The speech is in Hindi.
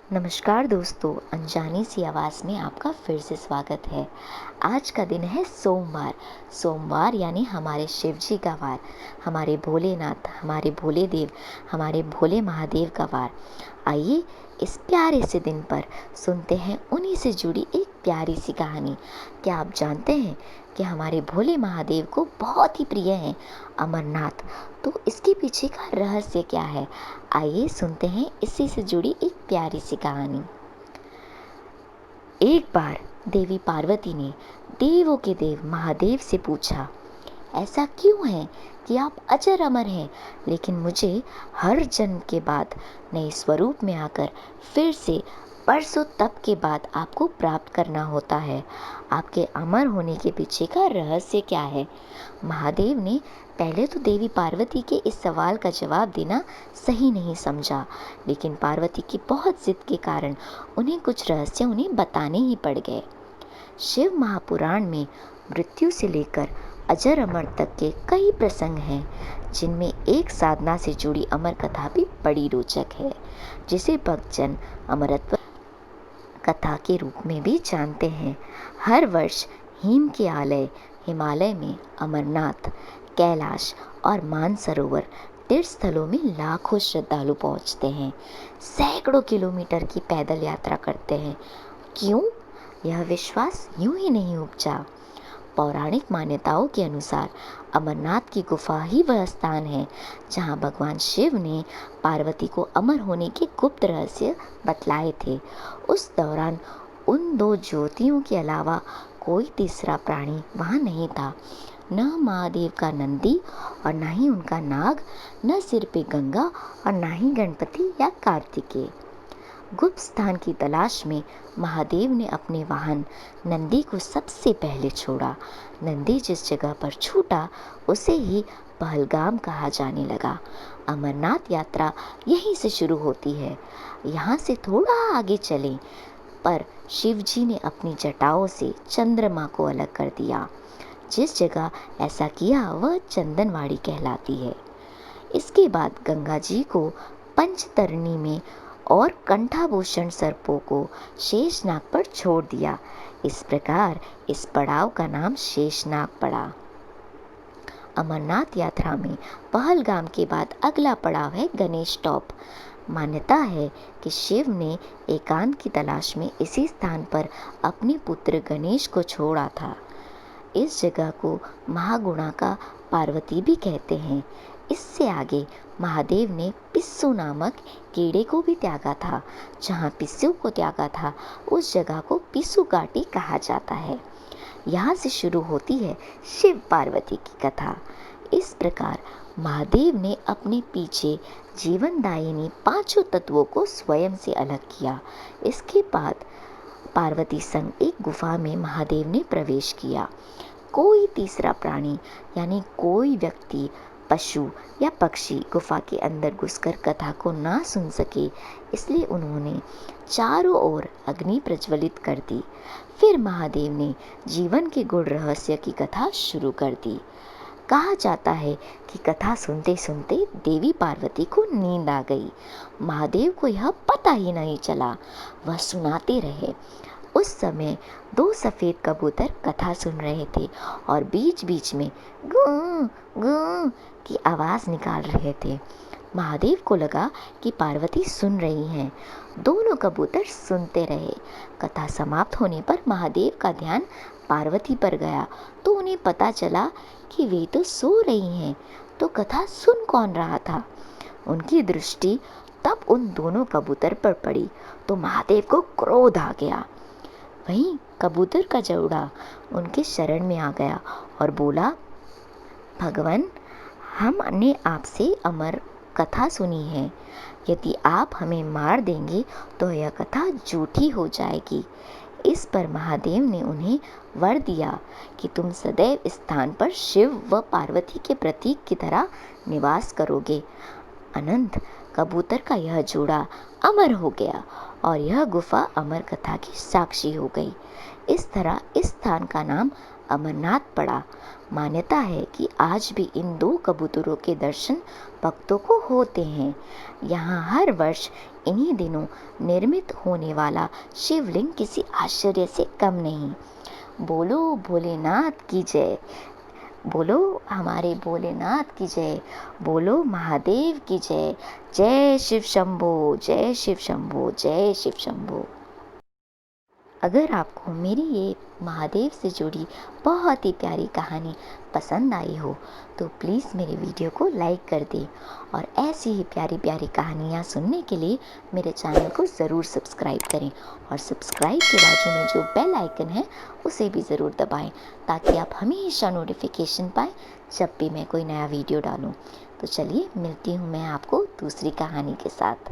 नमस्कार दोस्तों, अनजानी सी आवाज़ में आपका फिर से स्वागत है। आज का दिन है सोमवार। सोमवार यानी हमारे शिव जी का वार, हमारे भोलेनाथ, हमारे भोले देव, हमारे भोले महादेव का वार। आइए इस प्यारे से दिन पर सुनते हैं उन्हीं से जुड़ी एक प्यारी सी कहानी। क्या आप जानते हैं कि हमारे भोले महादेव को बहुत ही प्रिय है अमरनाथ? तो इसके पीछे का रहस्य क्या है? आइए सुनते हैं इसी से जुड़ी एक प्यारी सी कहानी। एक बार देवी पार्वती ने देवों के देव महादेव से पूछा, ऐसा क्यों है कि आप अजर अमर हैं, लेकिन मुझे हर जन्म के बाद नए स्वरूप में आकर फिर से बरसों तप के बाद आपको प्राप्त करना होता है? आपके अमर होने के पीछे का रहस्य क्या है? महादेव ने पहले तो देवी पार्वती के इस सवाल का जवाब देना सही नहीं समझा, लेकिन पार्वती की बहुत जिद के कारण उन्हें कुछ रहस्य उन्हें बताने ही पड़ गए। शिव महापुराण में मृत्यु से लेकर अजर अमर तक के कई प्रसंग हैं, जिनमें एक साधना से जुड़ी अमर कथा भी बड़ी रोचक है, जिसे भक्तजन अमरत्व कथा के रूप में भी जानते हैं। हर वर्ष हिम के आलय हिमालय में अमरनाथ, कैलाश और मानसरोवर तीर्थ स्थलों में लाखों श्रद्धालु पहुंचते हैं, सैकड़ों किलोमीटर की पैदल यात्रा करते हैं। क्यों? यह विश्वास यूं ही नहीं उपजा। पौराणिक मान्यताओं के अनुसार अमरनाथ की गुफा ही वह स्थान है जहां भगवान शिव ने पार्वती को अमर होने के गुप्त रहस्य बतलाए थे। उस दौरान उन दो ज्योतियों के अलावा कोई तीसरा प्राणी वहां नहीं था। न महादेव का नंदी और न ही उनका नाग, न सिर पे गंगा और न ही गणपति या कार्तिकेय। गुप्त स्थान की तलाश में महादेव ने अपने वाहन नंदी को सबसे पहले छोड़ा। नंदी जिस जगह पर छूटा उसे ही पहलगाम कहा जाने लगा। अमरनाथ यात्रा यहीं से शुरू होती है। यहाँ से थोड़ा आगे चलें पर शिव जी ने अपनी जटाओं से चंद्रमा को अलग कर दिया। जिस जगह ऐसा किया वह चंदनवाड़ी कहलाती है। इसके बाद गंगा जी को पंचतरणी में और कंठाभूषण सर्पों को शेषनाग पर छोड़ दिया। इस प्रकार इस पड़ाव का नाम शेषनाग पड़ा। अमरनाथ यात्रा में पहलगाम के बाद अगला पड़ाव है गणेश टॉप। मान्यता है कि शिव ने एकांत की तलाश में इसी स्थान पर अपने पुत्र गणेश को छोड़ा था। इस जगह को महागुणा का पार्वती भी कहते हैं। इससे आगे महादेव ने पिस्सू नामक कीड़े को भी त्यागा था। जहाँ पिस्सू को त्यागा था उस जगह को पिस्सू घाटी कहा जाता है। यहाँ से शुरू होती है शिव पार्वती की कथा। इस प्रकार महादेव ने अपने पीछे जीवनदायिनी पांचों तत्वों को स्वयं से अलग किया। इसके बाद पार्वती संग एक गुफा में महादेव ने प्रवेश किया। कोई तीसरा प्राणी यानी कोई व्यक्ति, पशु या पक्षी गुफा के अंदर घुसकर कथा को ना सुन सके, इसलिए उन्होंने चारों ओर अग्नि प्रज्वलित कर दी। फिर महादेव ने जीवन के गुण रहस्य की कथा शुरू कर दी। कहा जाता है कि कथा सुनते सुनते देवी पार्वती को नींद आ गई। महादेव को यह पता ही नहीं चला, वह सुनाते रहे। उस समय दो सफेद कबूतर कथा सुन रहे थे और बीच बीच में गूं गूं की आवाज निकाल रहे थे। महादेव को लगा कि पार्वती सुन रही हैं। दोनों कबूतर सुनते रहे। कथा समाप्त होने पर महादेव का ध्यान पार्वती पर गया तो उन्हें पता चला कि वे तो सो रही हैं, तो कथा सुन कौन रहा था। उनकी दृष्टि तब उन दोनों कबूतर पर पड़ी तो महादेव को क्रोध आ गया। वहीं कबूतर का जोड़ा उनके शरण में आ गया और बोला, भगवान, हमने आपसे अमर कथा सुनी है। यदि आप हमें मार देंगे तो यह कथा झूठी हो जाएगी। इस पर महादेव ने उन्हें वर दिया कि तुम सदैव इस स्थान पर शिव व पार्वती के प्रतीक की तरह निवास करोगे। अनंत कबूतर का यह जोड़ा अमर हो गया और यह गुफा अमर कथा की साक्षी हो गई। इस तरह इस स्थान का नाम अमरनाथ पड़ा। मान्यता है कि आज भी इन 2 कबूतरों के दर्शन भक्तों को होते हैं। यहाँ हर वर्ष इन्हीं दिनों निर्मित होने वाला शिवलिंग किसी आश्चर्य से कम नहीं। बोलो भोलेनाथ की जय, बोलो हमारे भोलेनाथ की जय, बोलो महादेव की जय। जय शिव शंभो, जय शिव शंभो, जय शिव शंभो। अगर आपको मेरी ये महादेव से जुड़ी बहुत ही प्यारी कहानी पसंद आई हो तो प्लीज़ मेरे वीडियो को लाइक कर दें और ऐसी ही प्यारी प्यारी कहानियाँ सुनने के लिए मेरे चैनल को ज़रूर सब्सक्राइब करें और सब्सक्राइब के बाजू में जो बेल आइकन है उसे भी ज़रूर दबाएं ताकि आप हमेशा नोटिफिकेशन पाएँ जब भी मैं कोई नया वीडियो डालूँ। तो चलिए मिलती हूँ मैं आपको दूसरी कहानी के साथ।